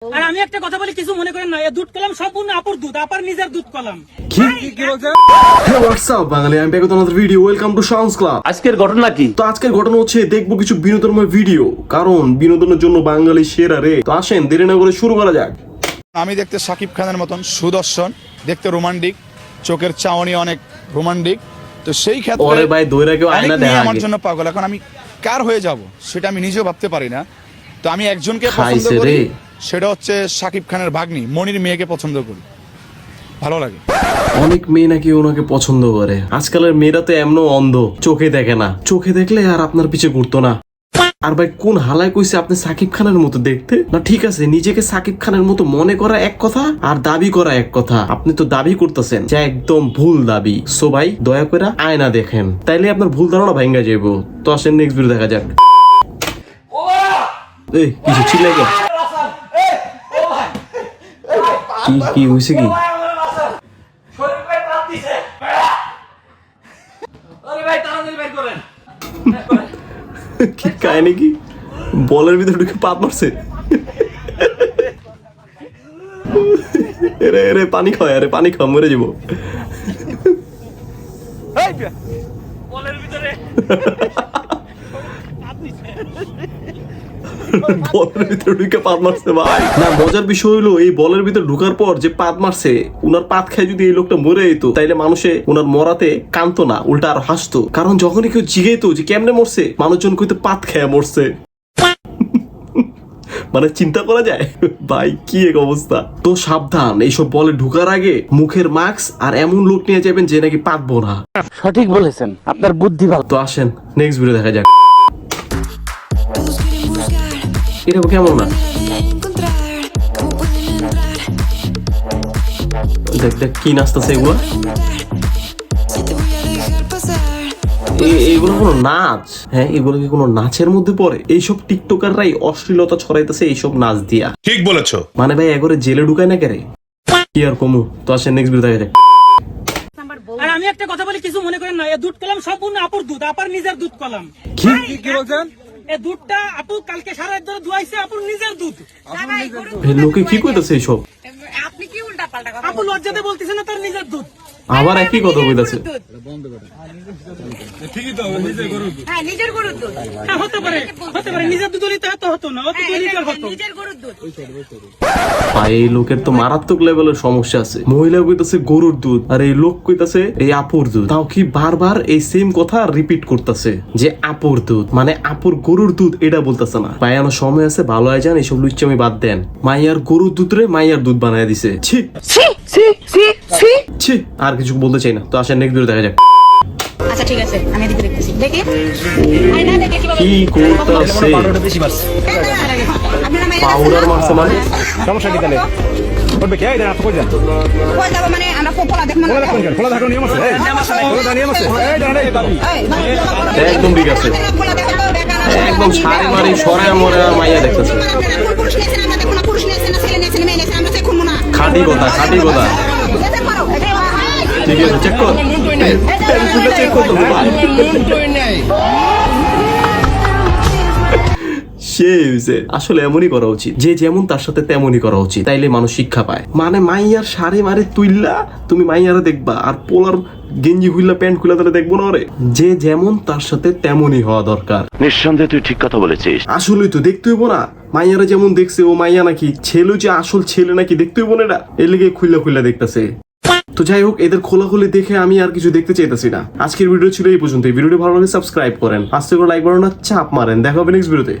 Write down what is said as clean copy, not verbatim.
আর আমি একটা কথা বলি, কিছু মনে করেন না, এই দুধ কলাম সম্পূর্ণ আপুর দুধ, আপার নিজের দুধ কলাম। কি বলছেন? হ্যাঁ, হোয়াটসঅ্যাপ বাঙালি, আমি back with another video. Welcome to শাওনস ক্লাব। আজকের ঘটনা কি? তো আজকের ঘটনা হচ্ছে দেখবো কিছু বিনোদনময় ভিডিও, কারণ বিনোদনের জন্য বাঙালি সেরা রে। তো আসেন দেরি না করে শুরু করা যাক। আমি দেখতে শাকিব খানের মতন সুদর্শন, দেখতে রোমান্টিক, চোখের চাউনি অনেক রোমান্টিক। তো সেই ক্ষেত্রে ওরে ভাই দইরা কেউ আয়না অনেক দেখা মেয়ে আমার আগে। জন্য পাগল। এখন আমি কার হয়ে যাব সেটা আমি নিজেও ভাবতে পারি না। তো আমি একজনকে পছন্দ খাইছে করি, রে। সেটা হচ্ছে শাকিব খানের ভাগ্নি মনির মেয়েকে পছন্দ করি, ভালো লাগে। অনেক মেয়ে নাকি ওনাকে পছন্দ করে। আজকালের মেয়েরা তো এমন অন্ধ, চোখে দেখে না, চোখে দেখলে আর আপনার পিছে ঘুরতো না। আর ভাই কোন হালায় কইছে আপনি সাকিব খানের মতো দেখতে? না ঠিক আছে, নিজেকে সাকিব খানের মতো মনে করা এক কথা আর দাবি করা এক কথা। আপনি তো দাবি করতেছেন, যা একদম ভুল দাবি। সো ভাই দয়া করে আয়না দেখেন, তাইলে আপনার ভুল ধারণা ভাঙ্গা যাইবো। তো আসেন নেক্সট ভিডিও দেখা যাক। এই কিছু চিল্লাই কেন? কি হইছে কি? কি কাহিনী কি? বলের ভিতরে ঢুকে পাত মারছে? এরে পানি খাওয়া, আরে পানি খাওয়া, মরে যাবো। বলের ভিতরে বলের ভিতরে ঢুকে পাত মারছে ভাই। না মজার বিষয় হলো, এই বলের ভিতরে ঢুকার পর যে পাত মারছে, উনার পাত খায় যদি এই লোকটা মরে যেত, তাইলে মানুষে উনার মরাতে কানতো না, উল্টা আরো হাসতো। কারণ যখনই কেউ জিগাইতো যে কেমনে মরছে, মানুষজন কইতো পাত খেয়ে মরছে। মানে চিন্তা করা যায় ভাই, কি এক অবস্থা। তো সাবধান, এইসব বলে ঢুকার আগে মুখের মাস্ক আর এমন লোক নিয়ে যাবেন যে নাকি পাতবো না। সঠিক বলেছেন, আপনার বুদ্ধি ভালো। তো আসেন নেক্সট ভিডিও দেখা যাক। এটা কেমন না? দেখ দেখ কি নাচতেছে এগুলো। এইগুলো কোনো নাচ? হ্যাঁ, এগুলো কি কোনো নাচের মধ্যে পড়ে? এইসব টিকটকাররাই অশ্লীলতা ছড়াইতেছে এইসব নাচ দিয়া। ঠিক বলেছো। মানে ভাই একবারে জেলে ঢুকায় না কেরে? কি আর কমু। তো আসেন নেক্সট ভিডিও দেখা যাক। আর আমি একটা কথা বলি, কিছু মনে করেন না, এই দুধ কলাম সম্পূর্ণ আপুর দুধ, আপার নিজের দুধ কলাম। কি বলছেন? এই দুধটা আপু কালকে সারা রাত ধরে ধুয়াইছে, আপুর নিজের দুধ। এই লোকে কি কইতাছে এইসব? আপনি কি উল্টা পাল্টা কথা আপু লজ্জাতে বলতেছে না তার নিজের দুধ। আবার একই কথা কইতাছে। হ্যাঁ নিজের গরুর দুধ। হ্যাঁ, হতে পারে নিজের দুধ হলে তো এত হতো না, অত লিটার হতো। নিজের গরুর দুধ। ভাই এই লোকের তো মারাত্মক লেভেলের সমস্যা আছে। মহিলা কইতাছে গরুর দুধ, আর এই লোক কইতাছে এই আপুর দুধ। তাও কি বারবার এই সেম কথা রিপিট করতেছে যে আপুর দুধ, মানে আপুর গরুর দুধ এটা বলতেছে না। ভাই এখনো সময় আছে, ভালো হয় যান, এইসব লুচ্চামি বাদ দেন। মাইয়ার গরুর দুধ রে মাইয়ার দুধ বানায় দিছে। ছি ছি, আর কিছু বলতে চাই না। তো আসেন নেক্সট ভিডিও দেখা যাক। আচ্ছা ঠিক আছে, আমি এদিকে দেখতেছি। দেখি আই না দেখি কিভাবে কি করতেছে? আপনার নামে পাউডার মারছে মানে? সমস্যা কি তাহলে? করবে কি? এই দেন আপনি কই যান? কই যাব মানে আমরা পোলা দেখব না। খোলা থাকুন কেন? খোলা থাকুন নিয়ম আছে। এই খোলা নিয়ম আছে। এই দেন এই দাবি। একদম ঠিক আছে, পোলা দেখো তো দেখা না। একদম সারি মারি সরায় মরে মাইয়া দেখতেছে। পুরুষ নিয়েছেন আমরা দেখো না, পুরুষ নিয়েছেন না ছেলে নিয়েছেন মেয়ে নিয়েছেন আমরা দেখব না। খাঁটি কথা, খাঁটি কথা। যেতে পারো। ঠিক আছে, চেক কর। চেক কর তো ভাই। আসলে এমনই করা উচিত, যে যেমন তার সাথে তেমনই করা উচিত, তাইলে মানুষ শিক্ষা পায়। মানে মাইয়ার শাড়ি মারি তুইলা তুমি মাইয়ারে দেখবা, আর পোলার গেঞ্জি খুললা প্যান্ট খুলা তাহলে দেখবো না রে। যে যেমন তার সাথে তেমনই হওয়া দরকার। নিঃসন্দেহে তুই ঠিক কথা বলেছিস। আসলেই তো দেখতে হইব না, মাইয়ারা যেমন দেখছে ও মাইয়া নাকি ছেলে, যে আসল ছেলে নাকি দেখতে হইব না, এটা এর লেগে খুললা দেখতেছে। তো যাই হোক, এদের খোলাখুলি দেখে আমি আর কিছু দেখতে চাইতেছি না। আজকের ভিডিও ছিল এই পর্যন্ত। ভিডিওটি ভালো লাগলে সাবস্ক্রাইব করেন, আস্তে করে লাইক বাটনটা চাপ মারেন। দেখা হবে নেক্সট ভিডিওতে।